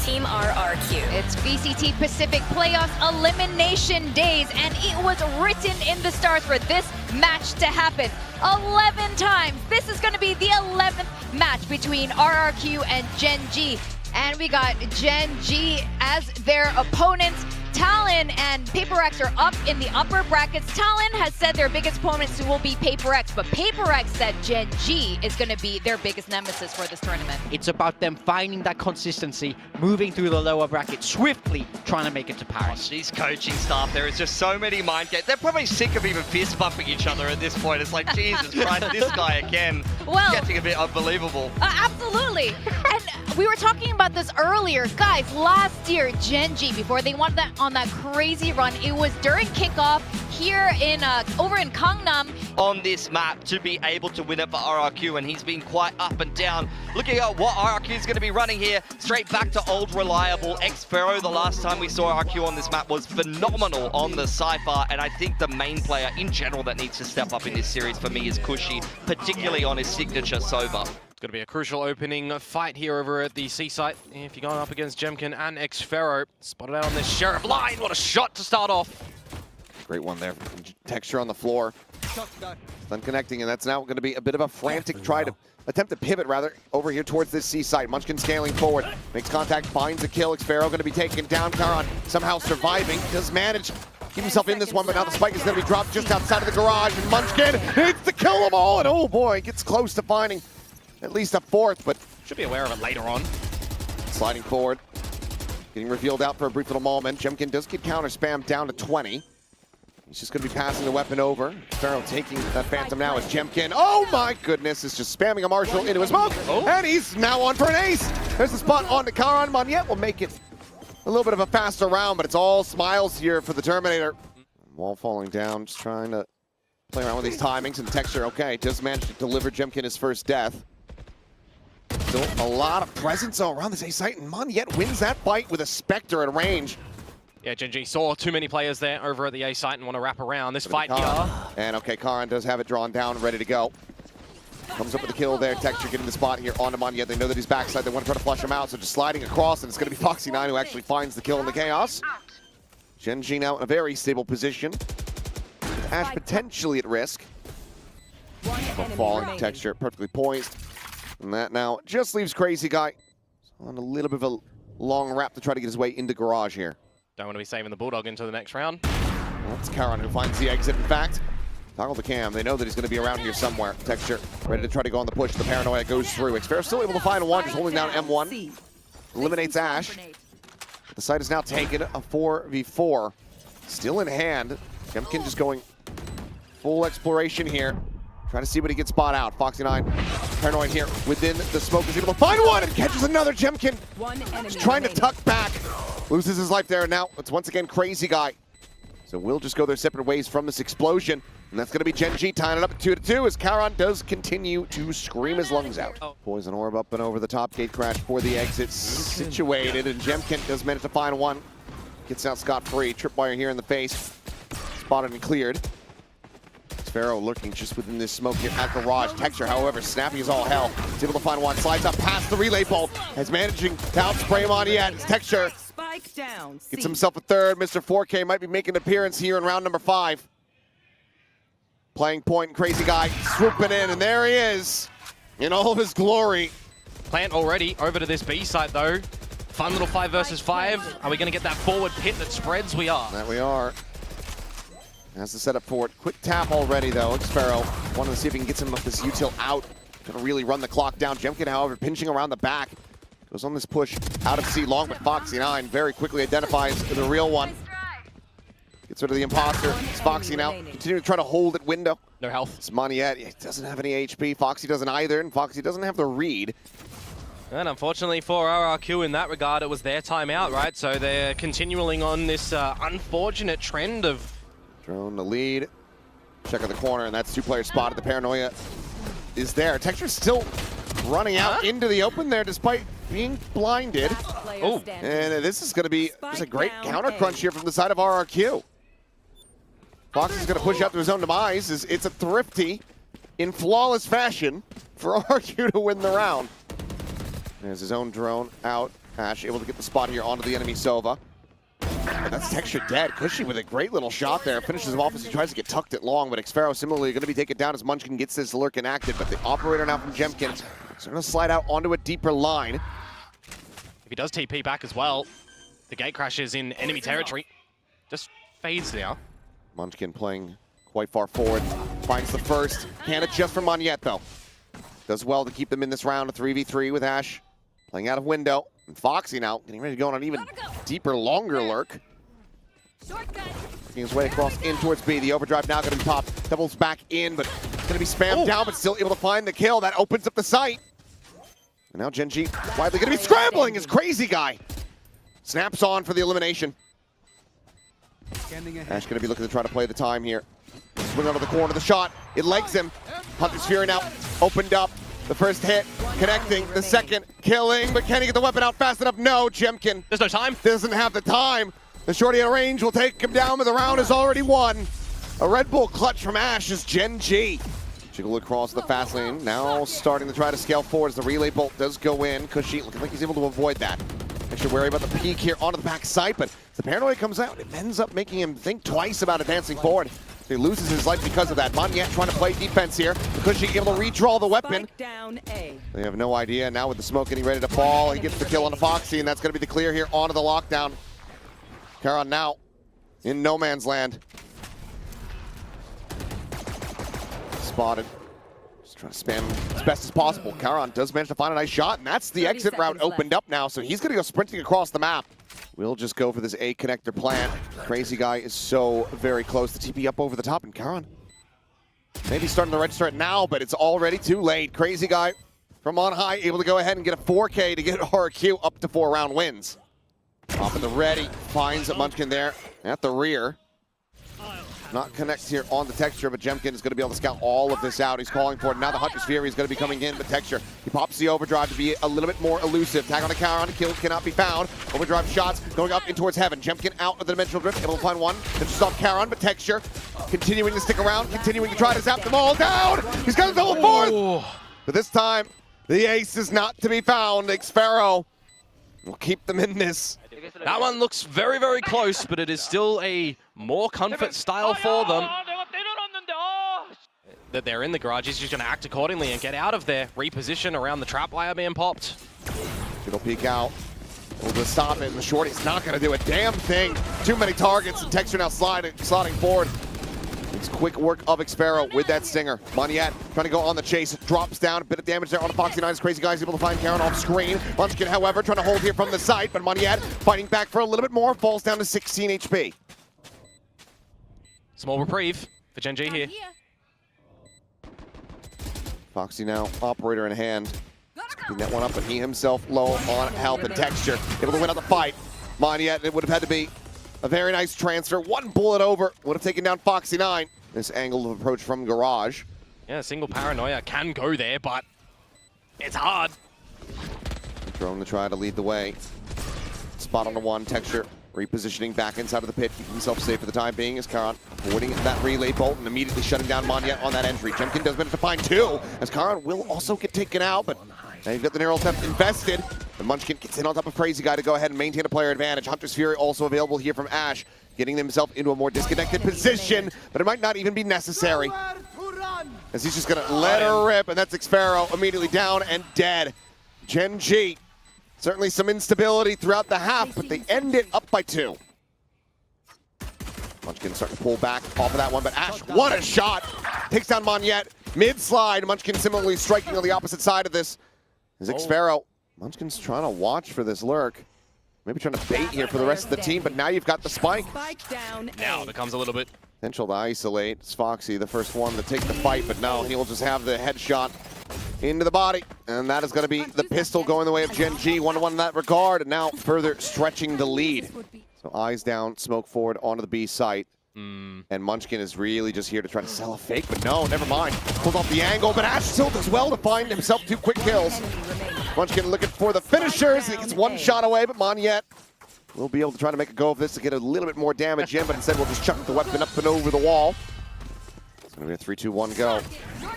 Team RRQ. It's VCT Pacific Playoffs Elimination Days, and it was written in the stars for this match to happen 11 times. This is going to be the 11th match between RRQ and Gen G. And we got Gen G as their opponents. Talon and Paper X are up in the upper brackets. Talon has said their biggest opponents will be Paper X, but Paper X said Gen G is going to be their biggest nemesis for this tournament. It's about them finding that consistency, moving through the lower bracket swiftly, trying to make it to Paris. These coaching staff, there is just so many mind games. They're probably sick of even fist bumping each other at this point. It's like, Jesus Christ, this guy again. Well, getting a bit unbelievable. Absolutely. And we were talking about this earlier. Guys, last year, Gen G, before they went on that crazy run, it was during kickoff here in over in Gangnam. On this map to be able to win it for RRQ, and he's been quite up and down. Looking at what RRQ is going to be running here, straight back to old reliable X-Pharaoh. The last time we saw RRQ on this map was phenomenal on the Cypher, and I think the main player in general that needs to step up in this series for me is Kushi, particularly on his signature Sova. It's going to be a crucial opening fight here over at the C site. If you're going up against Jemkin and X-Pharaoh, spotted out on this Sheriff line. What a shot to start off. Great one there. Texture on the floor. Unconnecting, and that's now going to be a bit of a frantic attempt to pivot rather over here towards this C site. Munchkin scaling forward, makes contact, finds a kill. X-Pharaoh going to be taken down. Karan somehow surviving, does manage keep himself in this one, but now the spike is going to be dropped just outside of the garage, and Munchkin hits to kill them all, and oh boy, gets close to finding at least a fourth, but should be aware of it later on. Sliding forward, getting revealed out for a brief little moment. Jemkin does get counter spam down to 20. He's just going to be passing the weapon over. Pharaoh taking that Phantom now as Jemkin. Oh my goodness, is just spamming a Marshall into his smoke. And he's now on for an ace. There's the spot on to Karan. Monyet will make it a little bit of a faster round, but it's all smiles here for the Terminator. Wall falling down, just trying to play around with these timings and texture. Okay, does manage to deliver Jemkin his first death. Still a lot of presence around this A site, and Monyet wins that fight with a Spectre at range. Yeah, Gen G saw too many players there over at the A site and want to wrap around this fight here. And okay, Karan does have it drawn down, ready to go. Comes up with a kill there. Texture getting the spot here on Monyet. They know that he's backside. They want to try to flush him out, so just sliding across, and it's going to be Foxy9 who actually finds the kill in the chaos. Gen G now in a very stable position. With Ash potentially at risk. Falling Texture perfectly poised. And that now just leaves Crazy Guy on a little bit of a long wrap to try to get his way into garage here. Don't want to be saving the Bulldog into the next round. Well, it's Karan who finds the exit, in fact. Toggle the cam. They know that he's going to be around here somewhere. Texture ready to try to go on the push. The paranoia goes through. X-Pharaoh still able to find one, just holding down M1. Eliminates Ash. The site is now taken, a 4v4. Still in hand. Jemkin just going full exploration here. Trying to see what he gets spot out. Foxy9, paranoid here within the smoke, is able to find one and catches another. Jemkin just trying to tuck back. Loses his life there, and now it's once again Crazy Guy. So we'll just go their separate ways from this explosion. And that's going to be Gen G tying it up at 2-2 as Karan does continue to scream his lungs out. Poison Orb up and over the top, gate crash for the exit situated, and Jemkin does manage to find one. Gets out scot-free. Tripwire here in the face. Spotted and cleared. Pharaoh lurking just within this smoke here at garage. Texture, however, snappy as all hell. He's able to find one, slides up past the relay bolt. As managing to outspray him on yet. His Texture gets himself a third. Mr. 4K might be making an appearance here in round number 5. Playing point, Crazy Guy swooping in, and there he is in all of his glory. Plant already over to this B side though. Fun little 5 versus 5. Are we going to get that forward pit that spreads? We are. That we are. Has the setup for it. Quick tap already, though. X-Pharaoh wanted to see if he can get some of this util out. Gonna really run the clock down. Jemkin, however, pinching around the back. Goes on this push out of C long, but Foxy9 very quickly identifies the real one. Gets rid of the imposter. It's Foxy now continuing to try to hold at window. No health. It's Monyet. He doesn't have any HP. Foxy doesn't either, and Foxy doesn't have the read. And unfortunately for RRQ in that regard, it was their timeout, right? So they're continuing on this unfortunate trend of Drone the lead. Check on the corner, and that's 2 players spotted. The paranoia is there. Texture's still running out into the open there despite being blinded. Oh, and this is going to be just a great counter crunch here from the side of RRQ. Fox is going to push out to his own demise. It's a thrifty in flawless fashion for RRQ to win the round. There's his own drone out. Ash able to get the spot here onto the enemy Sova. And that's Texture dead. Cushy with a great little shot there. Finishes him off as he tries to get tucked it long, but Xfero similarly going to be taken down as Munchkin gets this lurk enacted. But the operator now from Jemkin is going to slide out onto a deeper line. If he does TP back as well, the gate crashes in enemy territory. Just fades now. Munchkin playing quite far forward. Finds the first. Can't adjust for Monyet though. Does well to keep them in this round. A 3v3 with Ash playing out of window. And Foxy now getting ready to go on an even deeper, longer lurk. Making his way across in towards B. The overdrive now going to be popped. Doubles back in, but going to be spammed down, but still able to find the kill. That opens up the site. And now Gen G widely going to be scrambling. His crazy guy snaps on for the elimination. Ash going to be looking to try to play the time here. Swing onto the corner of the shot. It legs him. Hunter's Fury now opened up. The first hit, connecting. The second, killing. But can he get the weapon out fast enough? No, Jemkin. There's no time. Doesn't have the time. The shorty at range will take him down, but the round is already won. A Red Bull clutch from Ash is Gen G. Jiggle across the fast lane. Now starting to try to scale forward as the relay bolt does go in. Cushy looking like he's able to avoid that. Extra wary about the peek here onto the back side, but as the paranoia comes out, it ends up making him think twice about advancing forward. He loses his life because of that. Monyet trying to play defense here. Cushy able to redraw the weapon. They have no idea. Now with the smoke getting ready to fall, he gets the kill on the Foxy, and that's going to be the clear here onto the lockdown. Karon now in no man's land. Spotted. Just trying to spam as best as possible. Karon does manage to find a nice shot, and that's the exit route opened up now, so he's going to go sprinting across the map. We'll just go for this A connector plan. Crazy guy is so very close. The TP up over the top, and Karon maybe starting to register it now, but it's already too late. Crazy guy from on high able to go ahead and get a 4K to get RRQ up to 4-round wins. Off at the ready, finds Munchkin there at the rear. Not connects here on the Texture, but Jemkin is going to be able to scout all of this out. He's calling for it. Now the Hunter's Fury is going to be coming in, but Texture, he pops the overdrive to be a little bit more elusive. Tag on the Karon, kill cannot be found. Overdrive shots going up in towards heaven. Jemkin out of the dimensional drift, able to find one. Then just off Karon, but Texture continuing to stick around, continuing to try to zap them all down. He's got a double fourth. But this time, the ace is not to be found. Xfero will keep them in this. That one looks very, very close, but it is still a more comfort style for them. That they're in the garage, he's just going to act accordingly and get out of there. Reposition around the trap wire being popped. It'll peek out. We'll just stop it, and the shorty's not going to do a damn thing. Too many targets, and Texture now sliding forward. It's quick work of Xfero with that stinger. Monyet trying to go on the chase, drops down, a bit of damage there on the Foxy 9. His crazy guy's able to find Karon off screen. Munchkin, however, trying to hold here from the side, but Monyet fighting back for a little bit more, falls down to 16 HP. Small reprieve for Gen G here. Foxy now, operator in hand. Picking that one up, but he himself low on health and Texture. Able to win out the fight. Monyet, it would have had to be a very nice transfer. One bullet over would have taken down Foxy 9. This angle of approach from Garage. Yeah, single paranoia can go there, but it's hard. Drone to try to lead the way. Spot on the one, Texture repositioning back inside of the pit, keeping himself safe for the time being as Karon avoiding that relay bolt and immediately shutting down Monyet on that entry. Jemkin does manage to find two, as Karon will also get taken out, but now you've got the narrow theft invested. The Munchkin gets in on top of Crazy Guy to go ahead and maintain a player advantage. Hunter's Fury also available here from Ash, getting himself into a more disconnected position, but it might not even be necessary, as he's just gonna let her rip, and that's Xfero immediately down and dead. Gen G, certainly some instability throughout the half, but they end it up by 2. Munchkin starting to pull back off of that one, but Ash, what a shot! Takes down Monyet, mid-slide. Munchkin similarly striking on the opposite side of this. Is Xfero. Munchkin's trying to watch for this lurk. Maybe trying to bait here for the rest of the team, but now you've got the spike. Now it becomes a little bit. Potential to isolate. It's Foxy, the first one to take the fight, but no, he'll just have the headshot into the body. And that is going to be the pistol going the way of Gen G. 1-1 in that regard, and now further stretching the lead. So eyes down, smoke forward onto the B site. And Munchkin is really just here to try to sell a fake, but no, never mind. Pulls off the angle, but Ash still does well to find himself 2 quick kills. Munchkin looking for the finishers. He gets 1 shot away, but Monyet will be able to try to make a go of this to get a little bit more damage in, but instead we'll just chuck the weapon up and over the wall. It's going to be a 3-2-1 go.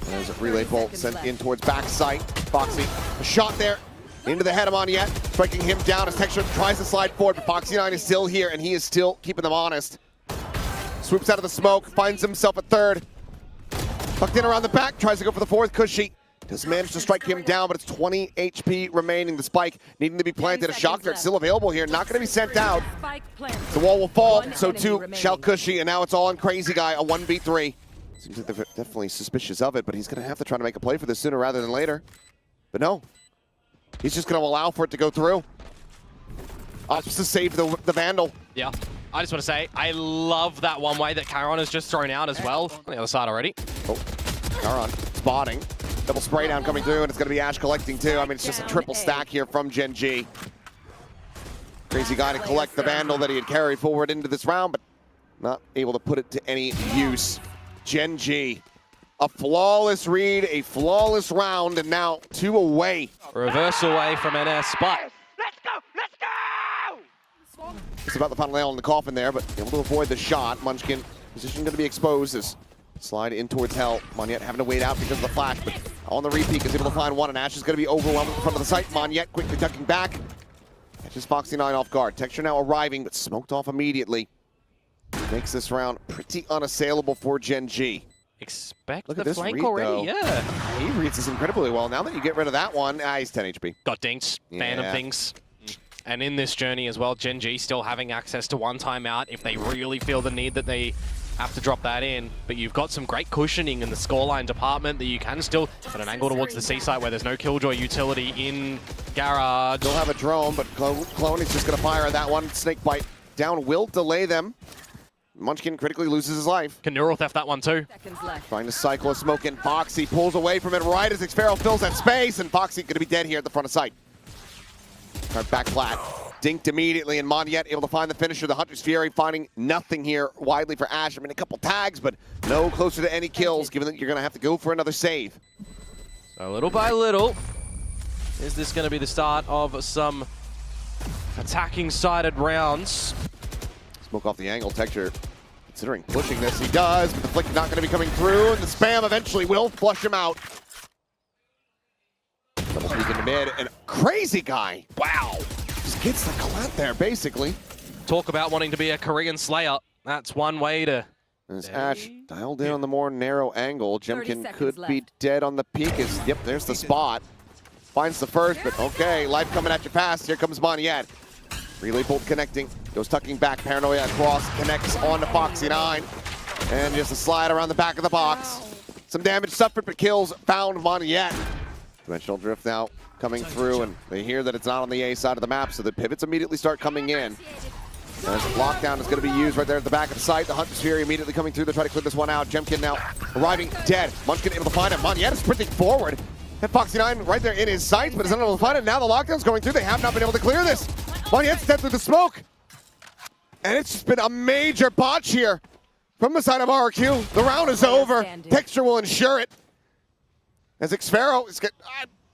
There's a relay bolt sent in towards back sight. Foxy, a shot there. Into the head of Monette, striking him down as Texture tries to slide forward, but Foxy9 is still here, and he is still keeping them honest. Swoops out of the smoke, finds himself a third. Tucked in around the back, tries to go for the fourth cushy. Does manage to strike him down, but it's 20 HP remaining. The spike needing to be planted. A shock dart still available here, not going to be sent out. The wall will fall, so too shall Cushy, and now it's all on Crazy Guy, a 1v3. Seems like they're definitely suspicious of it, but he's going to have to try to make a play for this sooner rather than later. But no, he's just going to allow for it to go through. Opts to save the Vandal. Yeah, I just want to say, I love that one way that Charon has just thrown out as well. On the other side already. Oh, Charon spotting. Double spray down coming through, and it's going to be Ash collecting too. I mean, it's just a triple stack here from Gen G. Crazy Guy to collect the Vandal that he had carried forward into this round, but not able to put it to any use. Gen G, a flawless read, a flawless round, and now 2 away. Reverse away from NS, but It's about the final nail in the coffin there, but able to avoid the shot. Munchkin, position going to be exposed as slide in towards Hell. Monette having to wait out because of the flash, but on the repeat is able to find one, and Ash is going to be overwhelmed in front of the site. Monette quickly ducking back. Catches Foxy9 off guard. Texture now arriving, but smoked off immediately. Makes this round pretty unassailable for Gen G. Expect Look the at this flank read, already, though. yeah. He reads this incredibly well. Now that you get rid of that one, he's 10 HP. Got dinked, Phantom Yeah. things. And in this journey as well, Gen G still having access to one timeout if they really feel the need that they have to drop that in. But you've got some great cushioning in the scoreline department that you can still put an angle towards the seaside where there's no Killjoy utility in Garage. They'll have a drone, but Clone is just going to fire at that one. Snake Bite down will delay them. Munchkin critically loses his life. Can neural theft that one too. Trying to cycle a smoke in. Foxy pulls away from it right as Xpharaoh fills that space, and Foxy going to be dead here at the front of sight. Back flat. Dinked immediately, and Monette able to find the finisher. The Hunter's Fury finding nothing here widely for Ash. I mean, a couple tags, but no closer to any kills, given that you're going to have to go for another save. So little by little, is this going to be the start of some attacking-sided rounds? Smoke off the angle. Texture considering pushing this. He does, but the flick is not going to be coming through, and the spam eventually will flush him out. Double peek into mid, and Crazy Guy, wow, just gets the collet there, basically. Talk about wanting to be a Korean Slayer. That's one way to... As Ash dialed in on the more narrow angle, Jemkin could be dead on the peak. Yep, there's the spot. Finds the first, but okay, life coming at you fast. Here comes Monette. Relay bolt connecting, goes tucking back, Paranoia across, connects onto Foxy9. And just a slide around the back of the box. Some damage suffered, but kills found Monette. Dimensional drift now coming through, and they hear that it's not on the A side of the map, so the pivots immediately start coming in. As lockdown is going to be used right there at the back of the site. The Hunter's Fury immediately coming through to try to clear this one out. Jemkin now arriving dead. Munchkin able to find him. Monette is sprinting forward. And Foxy9 right there in his sights, but is unable to find it. Now the lockdown's going through. They have not been able to clear this. Monette's dead through the smoke. And it's just been a major botch here from the side of RRQ. The round is over. Texture will ensure it. As Xpharaoh is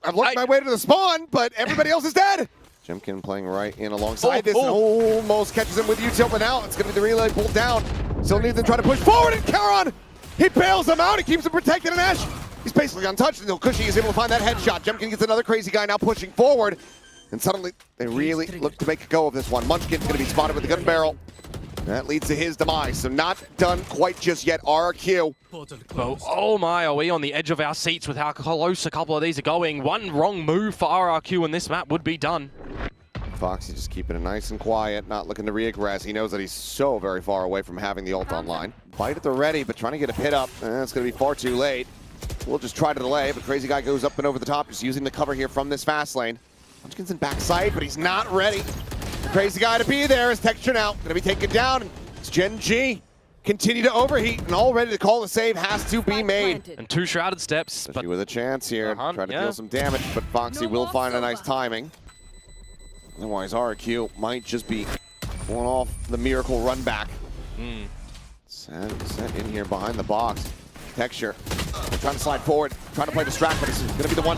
I've worked my way to the spawn, but everybody else is dead. Jemkin playing right in alongside this, and almost catches him with util, but now it's going to be the relay pulled down. Still needs them trying to push forward, and Charon, he bails them out. He keeps him protected, and Ash, he's basically untouched until Cushy is able to find that headshot. Jemkin gets another Crazy Guy now pushing forward, and suddenly they really look to make a go of this one. Munchkin's going to be spotted with the gun barrel. That leads to his demise, so not done quite just yet. RRQ. Oh my, are we on the edge of our seats with how close a couple of these are going? One wrong move for RRQ and this map would be done. Foxy just keeping it nice and quiet, not looking to re-aggress. He knows that he's so very far away from having the ult online. Bite at the ready, but trying to get a pit up. It's going to be far too late. We'll just try to delay, but Crazy Guy goes up and over the top, just using the cover here from this fast lane. Munchkin's in backside, but he's not ready. Crazy Guy to be there. His Texture now going to be taken down. It's Gen G. Continue to overheat, and all ready to call the save has to be made. And two shrouded steps. Especially with a chance here. Trying to deal some damage, but Foxy will find a nice timing. Otherwise, RRQ might just be pulling off the miracle run back. Set in here behind the box. Texture trying to slide forward, trying to play distract, but he's going to be the one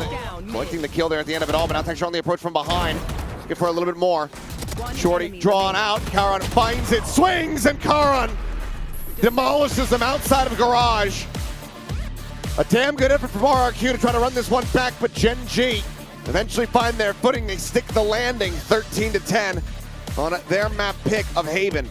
collecting the kill there at the end of it all. But now Texture on the approach from behind. Looking for a little bit more. Shorty drawn out. Charon finds it, swings, and Charon demolishes them outside of Garage. A damn good effort from RRQ to try to run this one back, but Gen G eventually find their footing. They stick the landing 13-10 on their map pick of Haven.